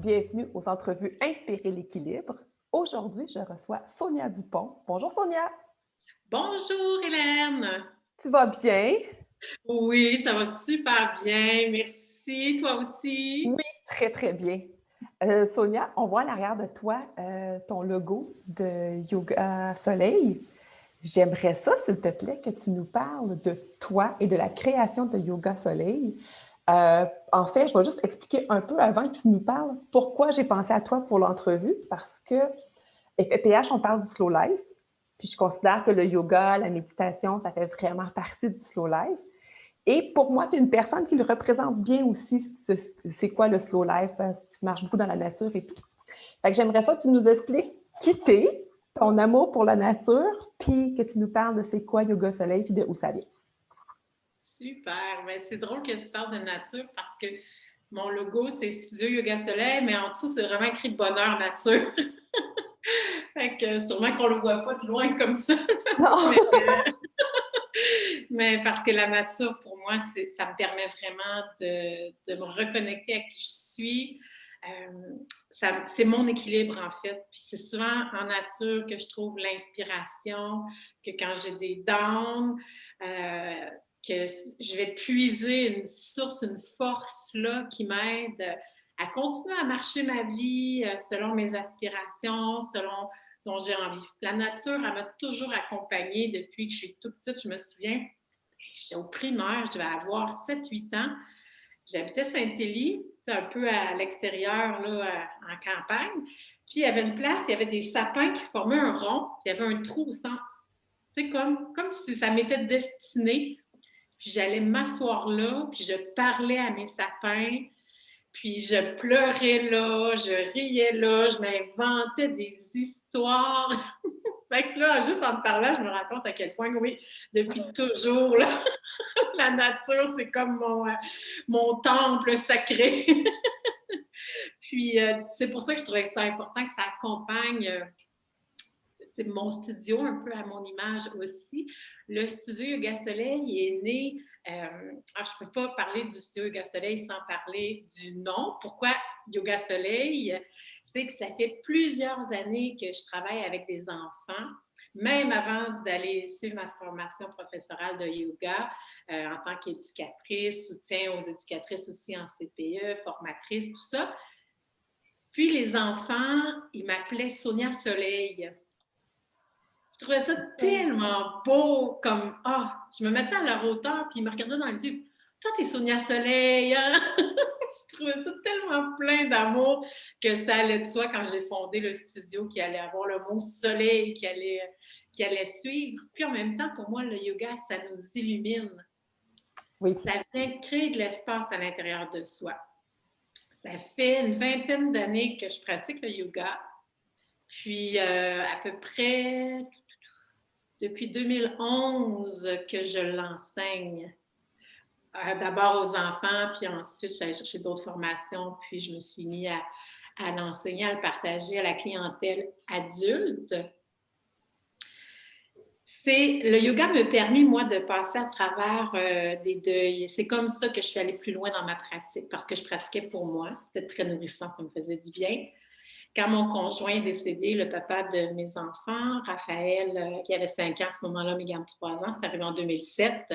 bienvenue aux entrevues Inspirer l'équilibre. Aujourd'hui, je reçois Sonia Dupont. Bonjour Sonia, Bonjour Hélène! tu vas bien? Oui, ça va super bien, merci. Toi aussi? Oui, très très bien. Sonia, on voit à l'arrière de toi ton logo de Yoga Soleil. J'aimerais ça, s'il te plaît, que tu nous parles de toi et de la création de Yoga Soleil. En fait, je vais juste expliquer un peu avant que tu nous parles pourquoi j'ai pensé à toi pour l'entrevue, parce que FPH, on parle du slow life, puis je considère que le yoga, la méditation, ça fait vraiment partie du slow life. Et pour moi, tu es une personne qui le représente bien aussi. C'est quoi le slow life? Tu marches beaucoup dans la nature et tout. Fait que j'aimerais ça que tu nous expliques qui t'es, ton amour pour la nature, puis que tu nous parles de c'est quoi Yoga Soleil, puis de où ça vient. Super! Ben, c'est drôle que tu parles de nature parce que mon logo, c'est Studio Yoga Soleil, mais en dessous, c'est vraiment écrit Bonheur Nature. Fait que sûrement qu'on le voit pas de loin comme ça. Non! mais, mais parce que la nature, pour moi, ça me permet vraiment de me reconnecter à qui je suis. C'est mon équilibre, en fait. Puis c'est souvent en nature que je trouve l'inspiration, que quand j'ai des downs, que je vais puiser une source, une force là qui m'aide à continuer à marcher ma vie selon mes aspirations, selon dont j'ai envie. La nature, elle m'a toujours accompagnée depuis que je suis toute petite. Je me souviens, j'étais au primaire, je devais avoir 7-8 ans. J'habitais Saint-Élie, un peu à l'extérieur, là, en campagne. Puis il y avait une place, il y avait des sapins qui formaient un rond, puis il y avait un trou au centre. Tu sais, comme si ça m'était destiné. Puis j'allais m'asseoir là, puis je parlais à mes sapins, puis je pleurais là, je riais là, je m'inventais des histoires. Fait que là, juste en me parlant, je me rends compte à quel point, oui, depuis toujours, là, la nature, c'est comme mon temple sacré. Puis c'est pour ça que je trouvais que c'est important que ça accompagne mon studio un peu à mon image aussi. Le studio Yoga Soleil est né. Je ne peux pas parler du studio Yoga Soleil sans parler du nom. Pourquoi Yoga Soleil? C'est que ça fait plusieurs années que je travaille avec des enfants. Même avant d'aller suivre ma formation professorale de yoga, en tant qu'éducatrice, soutien aux éducatrices aussi en CPE, formatrice, tout ça. Puis les enfants, ils m'appelaient Sonia Soleil. Je trouvais ça tellement beau, comme, je me mettais à leur hauteur, puis ils me regardaient dans les yeux. Toi, t'es Sonia Soleil, hein? Je trouvais ça tellement plein d'amour que ça allait de soi quand j'ai fondé le studio, qui allait avoir le mot soleil qui allait suivre. Puis en même temps, pour moi, le yoga, ça nous illumine. Oui. Ça vient créer de l'espace à l'intérieur de soi. Ça fait une vingtaine d'années que je pratique le yoga. Puis à peu près depuis 2011 que je l'enseigne. D'abord aux enfants, puis ensuite, j'allais chercher d'autres formations, puis je me suis mis à l'enseigner, à le partager à la clientèle adulte. Le yoga me permet, moi, de passer à travers des deuils. C'est comme ça que je suis allée plus loin dans ma pratique, parce que je pratiquais pour moi. C'était très nourrissant, ça me faisait du bien. Quand mon conjoint est décédé, le papa de mes enfants, Raphaël, qui avait 5 ans à ce moment-là, Mégane 3 ans, c'est arrivé en 2007,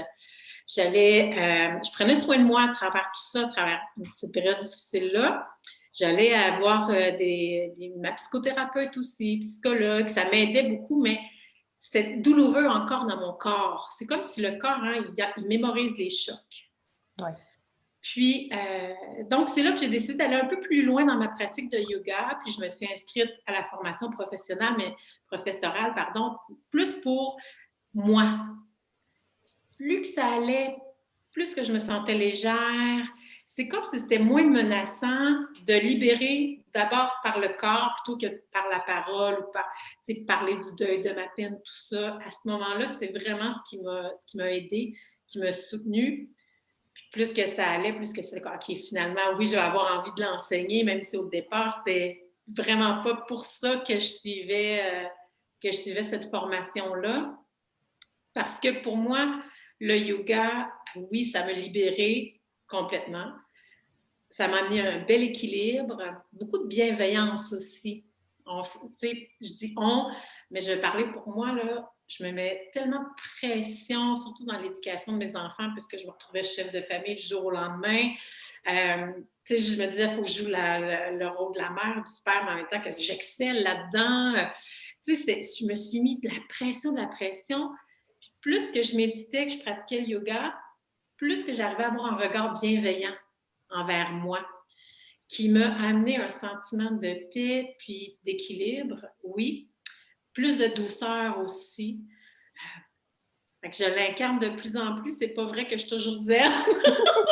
je prenais soin de moi à travers tout ça, à travers cette période difficile-là. J'allais avoir ma psychothérapeute aussi, psychologue, ça m'aidait beaucoup, mais c'était douloureux encore dans mon corps. C'est comme si le corps, hein, il mémorise les chocs. Ouais. Puis, donc, c'est là que j'ai décidé d'aller un peu plus loin dans ma pratique de yoga. Puis, je me suis inscrite à la formation professorale, plus pour moi. Plus que ça allait, plus que je me sentais légère. C'est comme si c'était moins menaçant de libérer d'abord par le corps plutôt que par la parole ou par parler du deuil, de ma peine, tout ça. À ce moment-là, c'est vraiment ce qui m'a aidée, qui m'a soutenue. Puis plus que ça allait, plus que c'est OK, finalement, oui, je vais avoir envie de l'enseigner, même si au départ, c'était vraiment pas pour ça que je suivais cette formation-là. Parce que pour moi, le yoga, oui, ça m'a libérée complètement. ça m'a amené un bel équilibre, beaucoup de bienveillance aussi. Je dis on, mais je vais parler pour moi, là, je me mets tellement de pression, surtout dans l'éducation de mes enfants, puisque je me retrouvais chef de famille du jour au lendemain. Je me disais, il faut que je joue le rôle de la mère, du père, mais en même temps que j'excelle là-dedans. Je me suis mis de la pression, de la pression. Puis plus que je méditais, que je pratiquais le yoga, plus que j'arrivais à avoir un regard bienveillant envers moi, qui m'a amené un sentiment de paix puis d'équilibre, oui. Plus de douceur aussi. Fait que je l'incarne de plus en plus. C'est pas vrai que je suis toujours zen.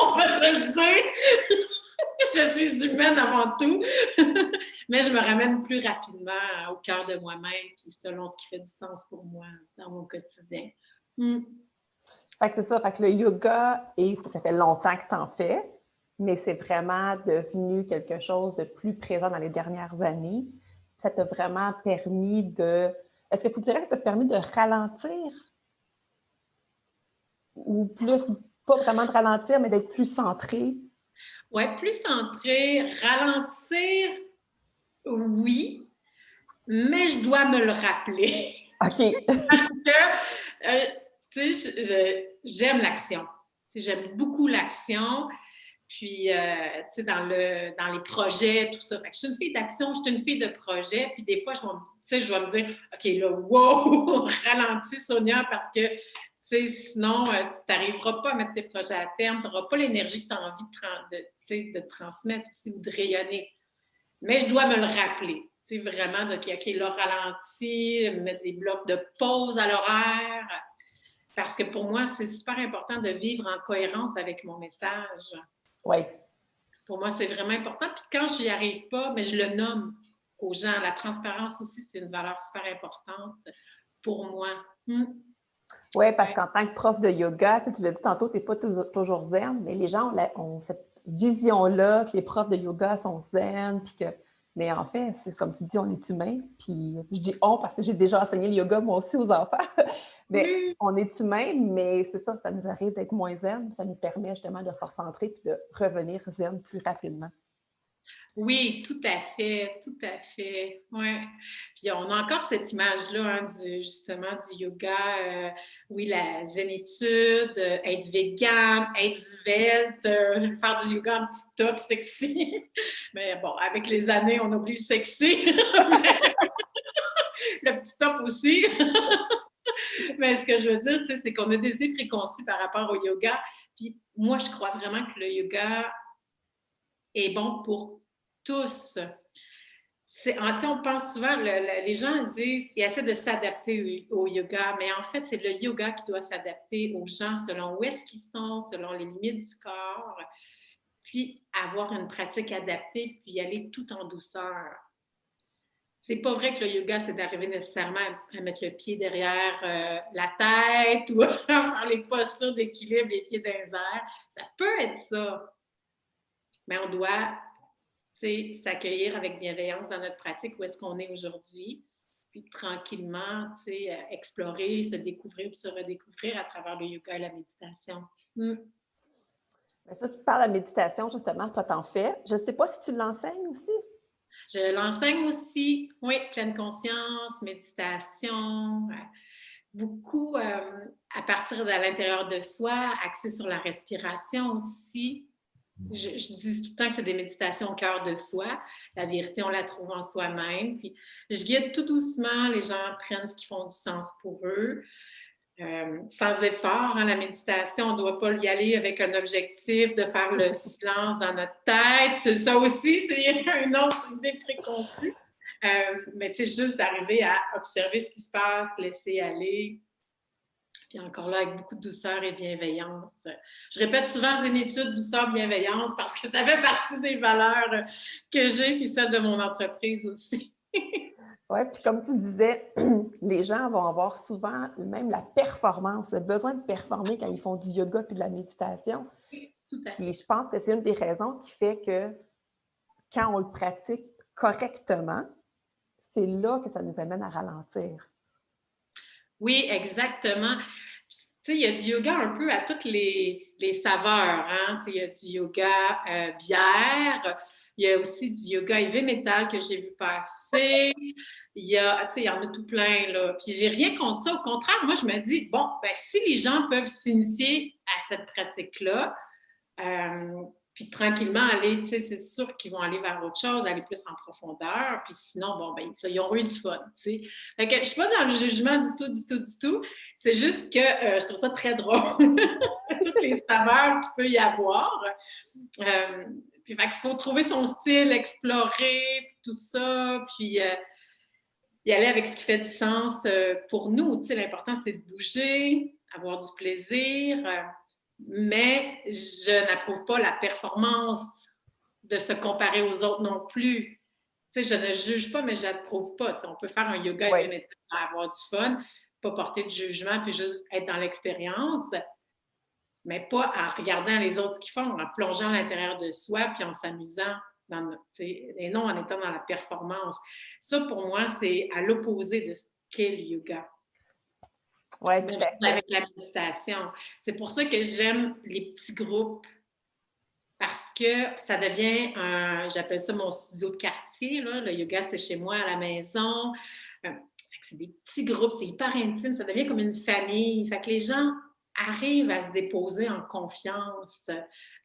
On va se le dire. Je suis humaine avant tout. Mais je me ramène plus rapidement au cœur de moi-même puis selon ce qui fait du sens pour moi dans mon quotidien. Fait que c'est ça. Fait que le yoga, ça fait longtemps que tu en fais, mais c'est vraiment devenu quelque chose de plus présent dans les dernières années. Ça t'a vraiment permis de... Est-ce que tu dirais que ça t'a permis de ralentir? Ou plus, pas vraiment de ralentir, mais d'être plus centré? Oui, plus centré. Ralentir, oui, mais je dois me le rappeler. OK. Parce que, tu sais, j'aime l'action. J'aime beaucoup l'action. Puis, tu sais, dans les projets, tout ça. Fait que je suis une fille d'action, je suis une fille de projet. Puis des fois, je vais me dire, OK, là, wow, ralentis, Sonia, parce que, tu sais, sinon, tu n'arriveras pas à mettre tes projets à terme. Tu n'auras pas l'énergie que tu as envie de transmettre aussi ou de rayonner. Mais je dois me le rappeler. Tu sais, vraiment, de OK, là, ralentis, mettre des blocs de pause à l'horaire. Parce que pour moi, c'est super important de vivre en cohérence avec mon message. Oui. Pour moi, c'est vraiment important. Puis quand je n'y arrive pas, mais je le nomme aux gens. La transparence aussi, c'est une valeur super importante pour moi. Oui, parce qu'en tant que prof de yoga, tu l'as dit tantôt, tu n'es pas toujours zen, mais les gens ont cette vision-là que les profs de yoga sont zen, puis que... Mais en fait, c'est comme tu dis, on est humain, puis je dis on parce que j'ai déjà enseigné le yoga moi aussi aux enfants, mais on est humain, mais c'est ça, ça nous arrive d'être moins zen, ça nous permet justement de se recentrer puis de revenir zen plus rapidement. Oui, tout à fait, tout à fait. Ouais. Puis on a encore cette image-là, hein, justement, du yoga. Oui, la zénitude, être végane, être svelte, faire du yoga en petit top sexy. Mais bon, avec les années, on oublie le sexy. Le petit top aussi. Mais ce que je veux dire, c'est qu'on a des idées préconçues par rapport au yoga. Puis moi, je crois vraiment que le yoga est bon pour tous. On pense souvent, les gens disent, ils essaient de s'adapter au yoga, mais en fait, c'est le yoga qui doit s'adapter aux gens selon où est-ce qu'ils sont, selon les limites du corps, puis avoir une pratique adaptée, puis y aller tout en douceur. C'est pas vrai que le yoga, c'est d'arriver nécessairement à mettre le pied derrière la tête ou à faire les postures d'équilibre, les pieds dans les airs. Ça peut être ça, mais on doit s'accueillir avec bienveillance dans notre pratique où est-ce qu'on est aujourd'hui, puis tranquillement explorer, se découvrir puis se redécouvrir à travers le yoga et la méditation. Mais ça, tu parles de la méditation, justement, toi, t'en fais. Je ne sais pas si tu l'enseignes aussi. Je l'enseigne aussi, oui, pleine conscience, méditation, beaucoup à partir de l'intérieur de soi, axé sur la respiration aussi. Je dis tout le temps que c'est des méditations au cœur de soi. La vérité, on la trouve en soi-même. Puis, je guide tout doucement. Les gens prennent ce qui font du sens pour eux. Sans effort, hein, la méditation, on ne doit pas y aller avec un objectif de faire le silence dans notre tête. Ça aussi, c'est une autre idée préconçue. Mais tu sais, juste d'arriver à observer ce qui se passe, laisser aller. Puis encore là, avec beaucoup de douceur et bienveillance. Je répète souvent zénitude, douceur, bienveillance parce que ça fait partie des valeurs que j'ai, puis celles de mon entreprise aussi. Oui, puis comme tu disais, les gens vont avoir souvent même la performance, le besoin de performer quand ils font du yoga puis de la méditation. Puis je pense que c'est une des raisons qui fait que quand on le pratique correctement, c'est là que ça nous amène à ralentir. Oui, exactement. Tu sais, il y a du yoga un peu à toutes les saveurs, hein? Tu sais, il y a du yoga bière, il y a aussi du yoga heavy metal que j'ai vu passer. Il y a, tu sais, il y en a tout plein, là. Puis j'ai rien contre ça. Au contraire, moi, je me dis, bon, ben, si les gens peuvent s'initier à cette pratique-là, puis tranquillement aller, tu sais, c'est sûr qu'ils vont aller vers autre chose, aller plus en profondeur. Puis sinon, bon, ben, ils auront eu du fun, tu sais. Fait que je suis pas dans le jugement du tout, du tout, du tout. C'est juste que je trouve ça très drôle. Toutes les saveurs qu'il peut y avoir. Puis fait qu'il faut trouver son style, explorer, tout ça. Puis y aller avec ce qui fait du sens pour nous. Tu sais, l'important, c'est de bouger, avoir du plaisir, mais je n'approuve pas la performance de se comparer aux autres non plus. Tu sais, je ne juge pas, mais je n'approuve pas. Tu sais, on peut faire un yoga et avoir du fun, pas porter de jugement, puis juste être dans l'expérience, mais pas en regardant les autres ce qu'ils font, en plongeant à l'intérieur de soi, puis en s'amusant. Et non en étant dans la performance. Ça, pour moi, c'est à l'opposé de ce qu'est le yoga. Oui, même chose avec la méditation. C'est pour ça que j'aime les petits groupes, parce que ça devient j'appelle ça mon studio de quartier, là. Le yoga, c'est chez moi, à la maison. C'est des petits groupes, c'est hyper intime, ça devient comme une famille. Fait que les gens arrivent à se déposer en confiance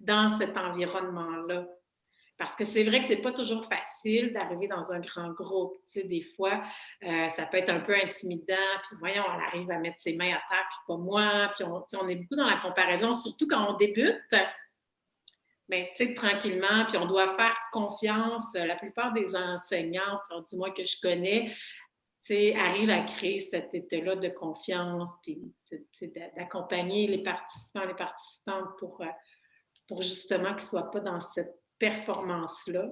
dans cet environnement-là. Parce que c'est vrai que c'est pas toujours facile d'arriver dans un grand groupe. Tu sais, des fois, ça peut être un peu intimidant. Puis voyons, elle arrive à mettre ses mains à terre, puis pas moi. Puis on est beaucoup dans la comparaison, surtout quand on débute. Mais tu sais, tranquillement, puis on doit faire confiance. La plupart des enseignantes, du moins que je connais, tu sais, arrivent à créer cet état-là de confiance, puis d'accompagner les participants, les participantes pour justement qu'ils ne soient pas dans cette performance-là.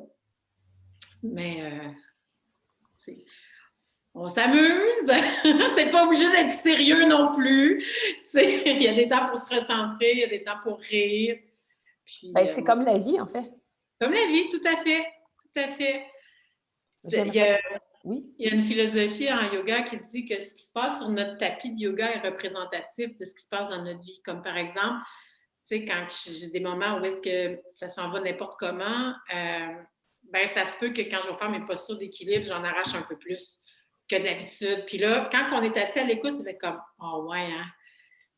Mais on s'amuse. C'est pas obligé d'être sérieux non plus. Il y a des temps pour se recentrer, il y a des temps pour rire. Puis, c'est comme la vie, en fait. Comme la vie, tout à fait. Tout à fait. Il y a une philosophie en yoga qui dit que ce qui se passe sur notre tapis de yoga est représentatif de ce qui se passe dans notre vie. Comme par exemple, tu sais, quand j'ai des moments où est-ce que ça s'en va n'importe comment, ben ça se peut que quand je vais faire mes postures d'équilibre, j'en arrache un peu plus que d'habitude. Puis là, quand on est assis à l'écoute, ça fait comme « Oh ouais, hein?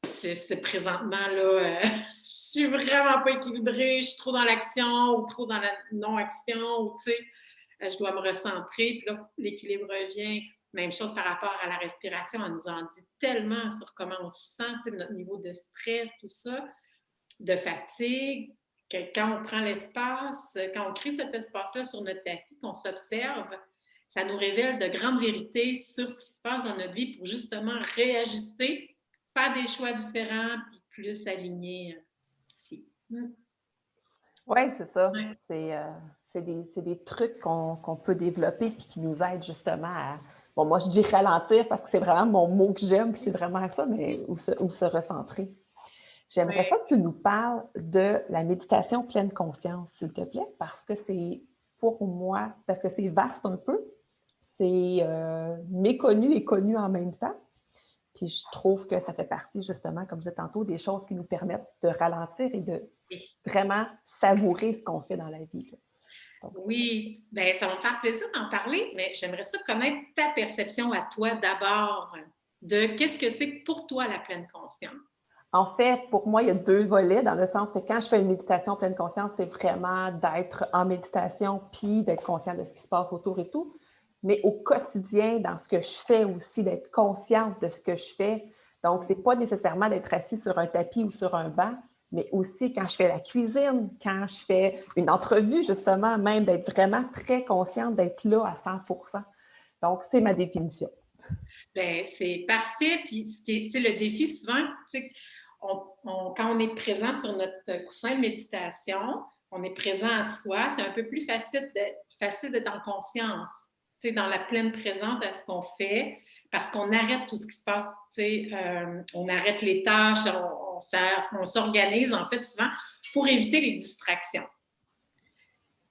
C'est présentement, là, je suis vraiment pas équilibrée, je suis trop dans l'action ou trop dans la non-action, ou tu sais, je dois me recentrer. » Puis là, l'équilibre revient. Même chose par rapport à la respiration. On nous en dit tellement sur comment on se sent, tu sais, notre niveau de stress, tout ça, de fatigue, que quand on prend l'espace, quand on crée cet espace-là sur notre tapis, qu'on s'observe, ça nous révèle de grandes vérités sur ce qui se passe dans notre vie pour justement réajuster, faire des choix différents, puis plus alignés ici. Oui, c'est ça. Ouais. C'est des trucs qu'on peut développer puis qui nous aident justement à... Bon, moi, je dis ralentir parce que c'est vraiment mon mot que j'aime, puis c'est vraiment ça, mais où se recentrer. J'aimerais ça que tu nous parles de la méditation pleine conscience, s'il te plaît, parce que c'est pour moi, parce que c'est vaste un peu, c'est méconnu et connu en même temps. Puis je trouve que ça fait partie, justement, comme je disais tantôt, des choses qui nous permettent de ralentir et de vraiment savourer ce qu'on fait dans la vie. Donc, oui, bien, ça va me faire plaisir d'en parler, mais j'aimerais ça connaître ta perception à toi d'abord de qu'est-ce que c'est pour toi la pleine conscience. En fait, pour moi, il y a deux volets, dans le sens que quand je fais une méditation pleine conscience, c'est vraiment d'être en méditation puis d'être conscient de ce qui se passe autour et tout. Mais au quotidien, dans ce que je fais aussi, d'être consciente de ce que je fais. Donc, ce n'est pas nécessairement d'être assis sur un tapis ou sur un banc, mais aussi quand je fais la cuisine, quand je fais une entrevue, justement, même d'être vraiment très consciente, d'être là à 100%. Donc, c'est ma définition. Bien, c'est parfait. Puis, ce qui est, le défi, souvent, quand on est présent sur notre coussin de méditation, on est présent à soi, c'est un peu plus facile d'être en conscience, dans la pleine présence à ce qu'on fait, parce qu'on arrête tout ce qui se passe, on arrête les tâches, on s'organise, en fait, souvent, pour éviter les distractions.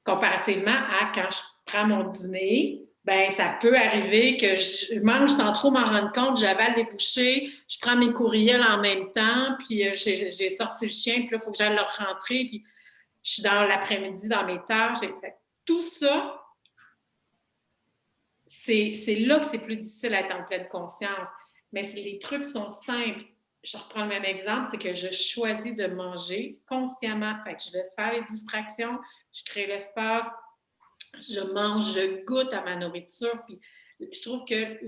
Comparativement à quand je prends mon dîner, Ben, ça peut arriver que je mange sans trop m'en rendre compte, j'avale les bouchées, je prends mes courriels en même temps, puis j'ai sorti le chien, puis là, il faut que j'aille le rentrer, puis je suis dans l'après-midi dans mes tâches. Tout ça, c'est là que c'est plus difficile à être en pleine conscience. Mais les trucs sont simples. Je reprends le même exemple, c'est que je choisis de manger consciemment. Fait que je laisse faire les distractions, je crée l'espace, je mange, je goûte à ma nourriture. Puis je trouve que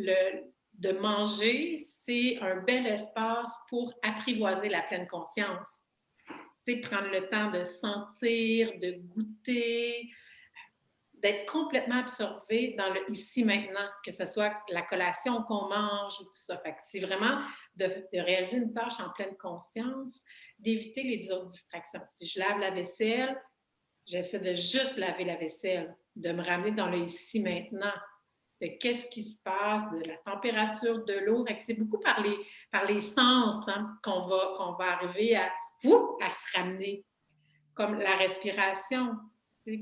de manger, c'est un bel espace pour apprivoiser la pleine conscience. Tu sais, prendre le temps de sentir, de goûter, d'être complètement absorbé dans le ici-maintenant, que ce soit la collation qu'on mange ou tout ça. Fait que c'est vraiment de réaliser une tâche en pleine conscience, d'éviter les autres distractions. Si je lave la vaisselle, j'essaie de juste laver la vaisselle, de me ramener dans le ici-maintenant, de qu'est-ce qui se passe, de la température de l'eau. C'est beaucoup par les sens qu'on va arriver à se ramener, comme la respiration.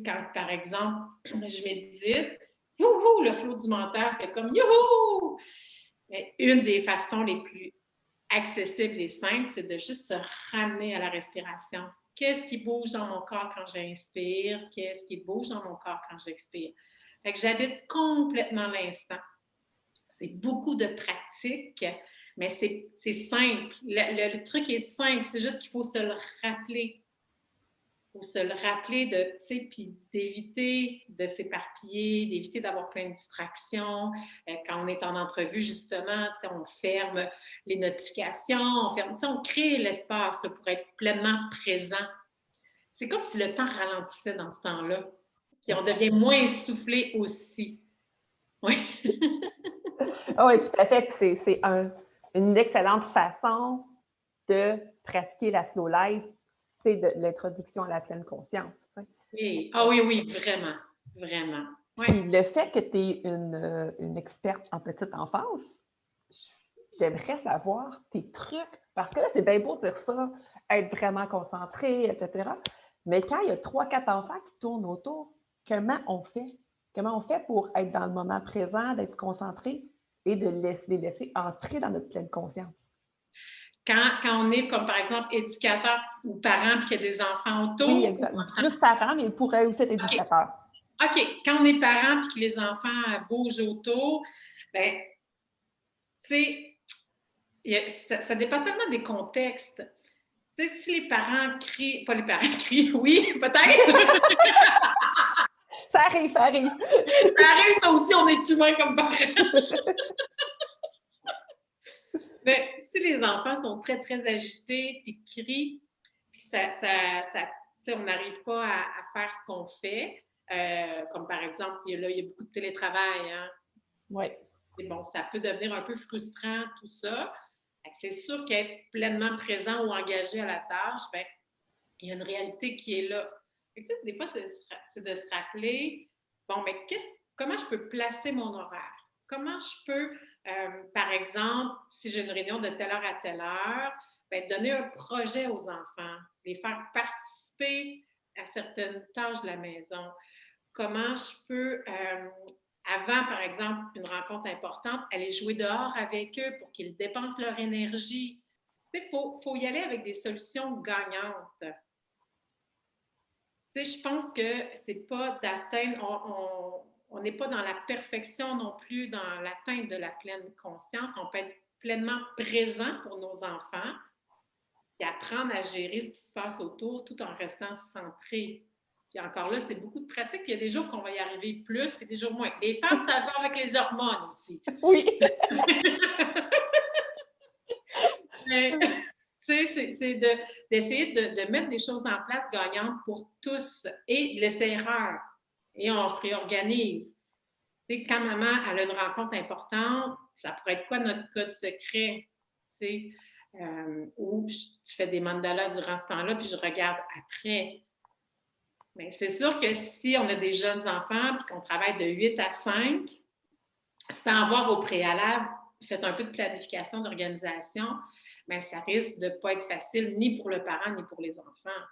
Quand, par exemple, je médite, youhou, le flot du mental fait comme youhou! Mais une des façons les plus accessibles et simples, c'est de juste se ramener à la respiration. Qu'est-ce qui bouge dans mon corps quand j'inspire? Qu'est-ce qui bouge dans mon corps quand j'expire? Fait que j'habite complètement l'instant. C'est beaucoup de pratique, mais c'est simple. Le truc est simple, c'est juste qu'il faut se le rappeler. Il faut se le rappeler puis d'éviter de s'éparpiller, d'éviter d'avoir plein de distractions. Quand on est en entrevue, justement, on ferme les notifications, on crée l'espace pour être pleinement présent. C'est comme si le temps ralentissait dans ce temps-là. Puis on devient moins essoufflé aussi. Oui. Oui, tout à fait. C'est une excellente façon de pratiquer la slow life, de l'introduction à la pleine conscience. Oui. Ah oui, oui, vraiment. Vraiment. Puis le fait que tu es une experte en petite enfance, j'aimerais savoir tes trucs, parce que là, c'est bien beau de dire ça, être vraiment concentré, etc. Mais quand il y a 3-4 enfants qui tournent autour, comment on fait? Comment on fait pour être dans le moment présent, d'être concentré et de les laisser entrer dans notre pleine conscience? Quand on est, comme par exemple, éducateur ou parent puis qu'il y a des enfants autour. Oui, exactement. Plus parent, mais il pourrait aussi être éducateur. OK. Quand on est parent puis que les enfants bougent autour, bien, tu sais, ça dépend tellement des contextes. Tu sais, si les parents crient, pas les parents crient, oui, peut-être. Ça arrive, ça arrive. Ça arrive, ça aussi, on est humains comme parents. Mais si les enfants sont très, très agités, puis crient, puis on n'arrive pas à faire ce qu'on fait, comme par exemple, il y a beaucoup de télétravail. Hein? Oui. Bon, ça peut devenir un peu frustrant, tout ça. C'est sûr qu'être pleinement présent ou engagé à la tâche, bien, il y a une réalité qui est là. Des fois, c'est de se rappeler, bon, mais comment je peux placer mon horaire? Comment je peux, par exemple, si j'ai une réunion de telle heure à telle heure, bien, donner un projet aux enfants, les faire participer à certaines tâches de la maison. Comment je peux, avant, par exemple, une rencontre importante, aller jouer dehors avec eux pour qu'ils dépensent leur énergie. Il faut y aller avec des solutions gagnantes. Je pense que c'est pas d'atteindre, on n'est pas dans la perfection non plus, dans l'atteinte de la pleine conscience. On peut être pleinement présent pour nos enfants, puis apprendre à gérer ce qui se passe autour tout en restant centré. Puis encore là, c'est beaucoup de pratique. Puis il y a des jours qu'on va y arriver plus, puis des jours moins. Les femmes, ça va avec les hormones aussi. Oui. Mais, c'est d'essayer de mettre des choses en place gagnantes pour tous et de laisser erreur. Et on se réorganise. Quand maman a une rencontre importante, ça pourrait être quoi notre code secret? Ou tu fais des mandalas durant ce temps-là, puis je regarde après. Mais c'est sûr que si on a des jeunes enfants puis qu'on travaille de 8 à 5, sans avoir au préalable fait un peu de planification, d'organisation, mais ça risque de ne pas être facile ni pour le parent ni pour les enfants.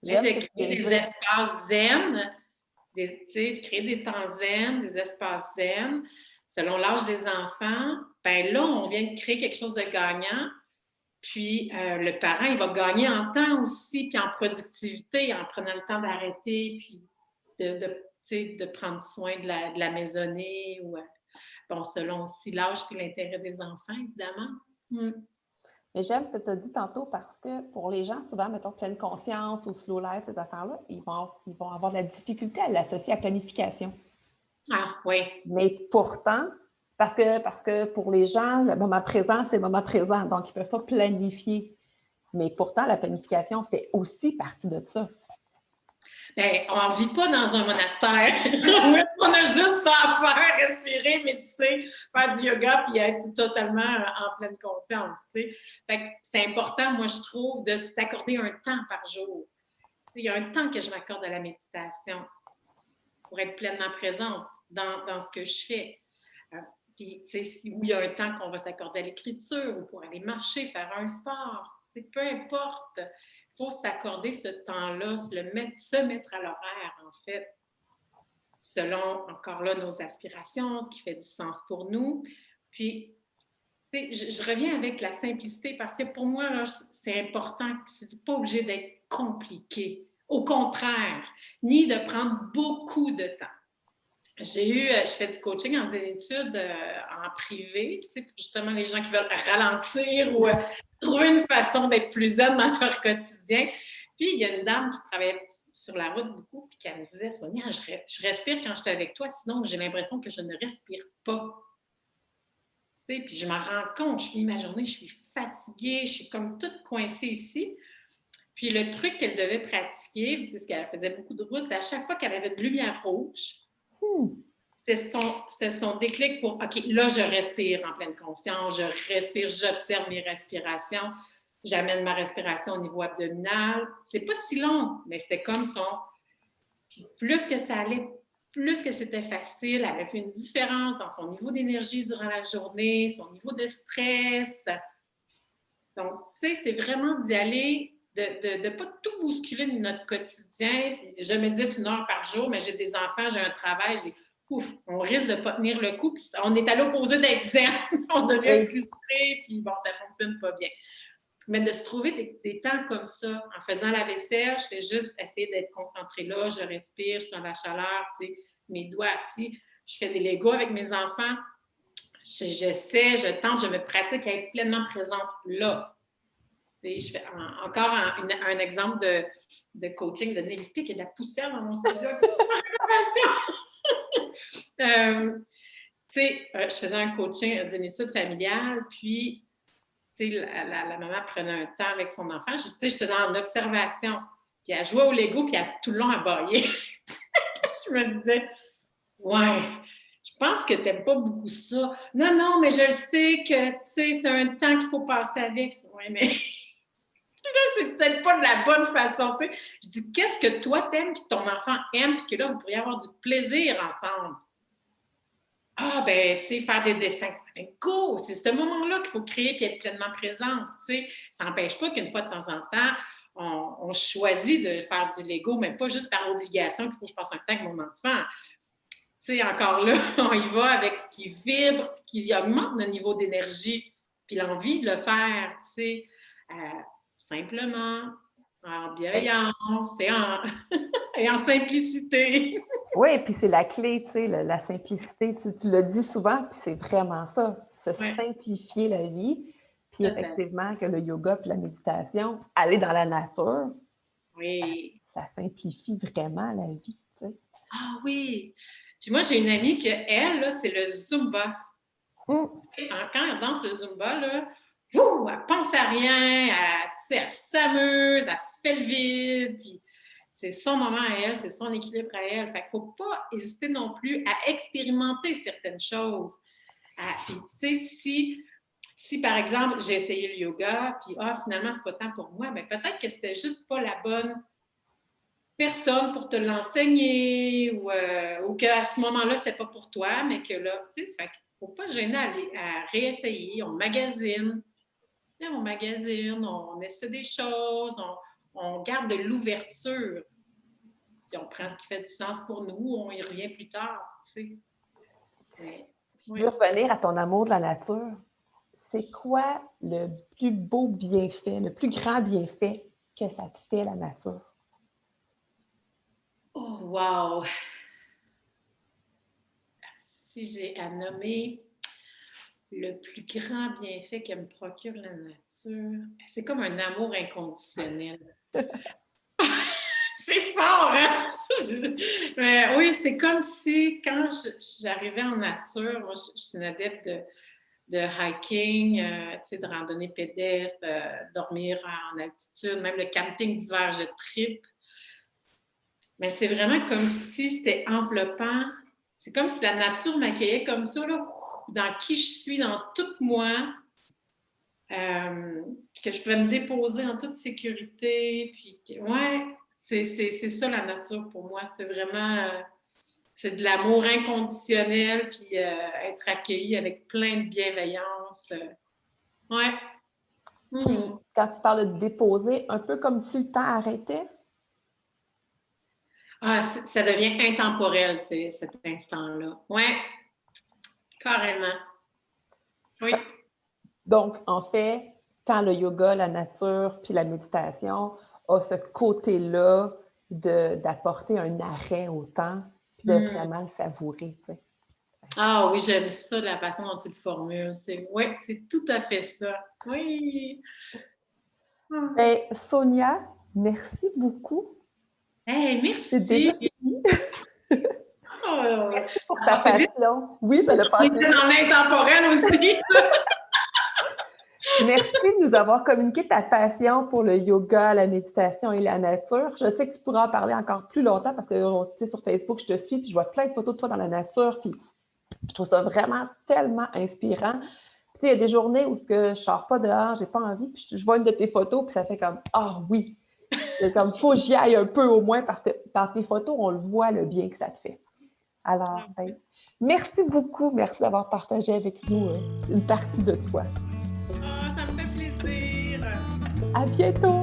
Mais de créer des espaces zen de créer des temps zen, des espaces zen, selon l'âge des enfants, ben là, on vient de créer quelque chose de gagnant. Puis le parent, il va gagner en temps aussi, puis en productivité, en prenant le temps d'arrêter, puis de prendre soin de la maisonnée, ou bon, selon aussi l'âge puis l'intérêt des enfants, évidemment. Mais j'aime ce que tu as dit tantôt parce que pour les gens, souvent, mettons, pleine conscience ou slow life, ces affaires-là, ils vont avoir de la difficulté à l'associer à planification. Ah, oui. Mais pourtant, parce que pour les gens, le moment présent, c'est le moment présent, donc ils ne peuvent pas planifier. Mais pourtant, la planification fait aussi partie de ça. Bien, on ne vit pas dans un monastère. On a juste ça à faire, respirer, méditer, faire du yoga, puis être totalement en pleine conscience. Fait que c'est important, moi, je trouve, de s'accorder un temps par jour. Il y a un temps que je m'accorde à la méditation pour être pleinement présente dans ce que je fais. Puis, il y a un temps qu'on va s'accorder à l'écriture ou pour aller marcher, faire un sport. Peu importe. Il faut s'accorder ce temps-là, se mettre à l'horaire, en fait, selon, encore là, nos aspirations, ce qui fait du sens pour nous. Puis, je reviens avec la simplicité parce que pour moi, là, c'est important, c'est pas obligé d'être compliqué. Au contraire, ni de prendre beaucoup de temps. Je fais du coaching en études en privé, pour justement les gens qui veulent ralentir ou trouver une façon d'être plus zen dans leur quotidien. Puis, il y a une dame qui travaillait sur la route beaucoup, puis qui me disait, Sonia, je respire quand je suis avec toi, sinon j'ai l'impression que je ne respire pas. Puis je m'en rends compte, je finis ma journée, je suis fatiguée, je suis comme toute coincée ici. Puis le truc qu'elle devait pratiquer, puisqu'elle faisait beaucoup de route, c'est à chaque fois qu'elle avait de lumière rouge, c'est son déclic pour, OK, là, je respire en pleine conscience, je respire, j'observe mes respirations, j'amène ma respiration au niveau abdominal. C'est pas si long, mais c'était comme son... Puis plus que ça allait, plus que c'était facile, elle a fait une différence dans son niveau d'énergie durant la journée, son niveau de stress. Donc, tu sais, c'est vraiment d'y aller, de ne pas tout bousculer de notre quotidien. Puis je médite 1 heure par jour, mais j'ai des enfants, j'ai un travail, on risque de ne pas tenir le coup. Puis on est à l'opposé d'être zen. On devient frustré, puis bon, ça ne fonctionne pas bien. Mais de se trouver des temps comme ça, en faisant la vaisselle, je fais juste essayer d'être concentrée là, je respire, je sens la chaleur, tu sais, mes doigts assis. Je fais des Legos avec mes enfants. J'essaie, je tente, je me pratique à être pleinement présente là. Je fais encore un exemple de coaching de Nélipic et de la poussière dans mon studio. Je faisais un coaching aux études familiales, puis la maman prenait un temps avec son enfant. J'étais en observation, puis elle jouait au Lego, puis tout le long, elle baillait. Je me disais, ouais, je pense que tu n'aimes pas beaucoup ça. Non, mais je le sais que, c'est un temps qu'il faut passer avec. Je dis, ouais, mais là, c'est peut-être pas de la bonne façon. Je dis, qu'est-ce que toi t'aimes, que ton enfant aime, puis que là, vous pourriez avoir du plaisir ensemble? Ah, ben, tu sais, faire des dessins. Ben, go! C'est ce moment-là qu'il faut créer puis être pleinement présente. Ça n'empêche pas qu'une fois de temps en temps, on choisit de faire du Lego, mais pas juste par obligation qu'il faut que je passe un temps avec mon enfant. Encore là, on y va avec ce qui vibre, qui augmente notre niveau d'énergie, puis l'envie de le faire, simplement, en bienveillance et en simplicité. Oui, puis c'est la clé, la simplicité. Tu le dis souvent, puis c'est vraiment ça, simplifier la vie. Puis effectivement, que le yoga puis la méditation, aller dans la nature, ça simplifie vraiment la vie. Ah oui! Puis moi, j'ai une amie que elle, c'est le Zumba. Quand elle danse le Zumba, là, elle pense à rien, elle s'amuse, elle fait le vide, puis c'est son moment à elle, c'est son équilibre à elle. Fait qu'il ne faut pas hésiter non plus à expérimenter certaines choses. Puis, tu sais, si, par exemple, j'ai essayé le yoga, puis finalement, c'est pas tant pour moi, mais peut-être que c'était juste pas la bonne personne pour te l'enseigner ou qu'à ce moment-là, c'était pas pour toi, mais que là, tu sais, faut pas se gêner à réessayer. On magasine, on essaie des choses, on garde de l'ouverture. puis on prend ce qui fait du sens pour nous, on y revient plus tard, tu sais. Je veux revenir à ton amour de la nature. C'est quoi le plus beau bienfait, le plus grand bienfait que ça te fait, la nature? Oh, wow! Si j'ai à nommer le plus grand bienfait que me procure la nature, c'est comme un amour inconditionnel. C'est fort, hein? Mais oui, c'est comme si quand j'arrivais en nature, moi, je suis une adepte de hiking, de randonnée pédestre, dormir en altitude, même le camping d'hiver, je tripe. Mais c'est vraiment comme si c'était enveloppant. C'est comme si la nature m'accueillait comme ça, là, dans qui je suis, dans toute moi, que je pouvais me déposer en toute sécurité. Puis, ouais, c'est ça la nature pour moi. C'est vraiment, c'est de l'amour inconditionnel, puis être accueilli avec plein de bienveillance. Ouais. Puis, quand tu parles de déposer, un peu comme si le temps arrêtait? Ah, ça devient intemporel, cet instant-là. Oui, carrément. Oui. Donc, en fait, quand le yoga, la nature, puis la méditation a ce côté-là d'apporter un arrêt au temps, puis de vraiment le savourer, tu sais. Ah oui, j'aime ça, la façon dont tu le formules. Oui, c'est tout à fait ça. Oui. Bien, Sonia, merci beaucoup. Hey, merci. C'est déjà fini. Oh, merci pour ta passion. Oui, ça l'a passé. En intemporel aussi. Merci de nous avoir communiqué ta passion pour le yoga, la méditation et la nature. Je sais que tu pourras en parler encore plus longtemps parce que tu sais, sur Facebook, je te suis puis je vois plein de photos de toi dans la nature. Puis je trouve ça vraiment tellement inspirant. Puis, il y a des journées où je ne sors pas dehors, j'ai pas envie, puis je vois une de tes photos, puis ça fait comme « Ah oui! » C'est comme « Faut que j'y aille un peu au moins parce que dans tes photos, on le voit le bien que ça te fait. » Alors, ben, merci beaucoup. Merci d'avoir partagé avec nous une partie de toi. Ça me fait plaisir. À bientôt!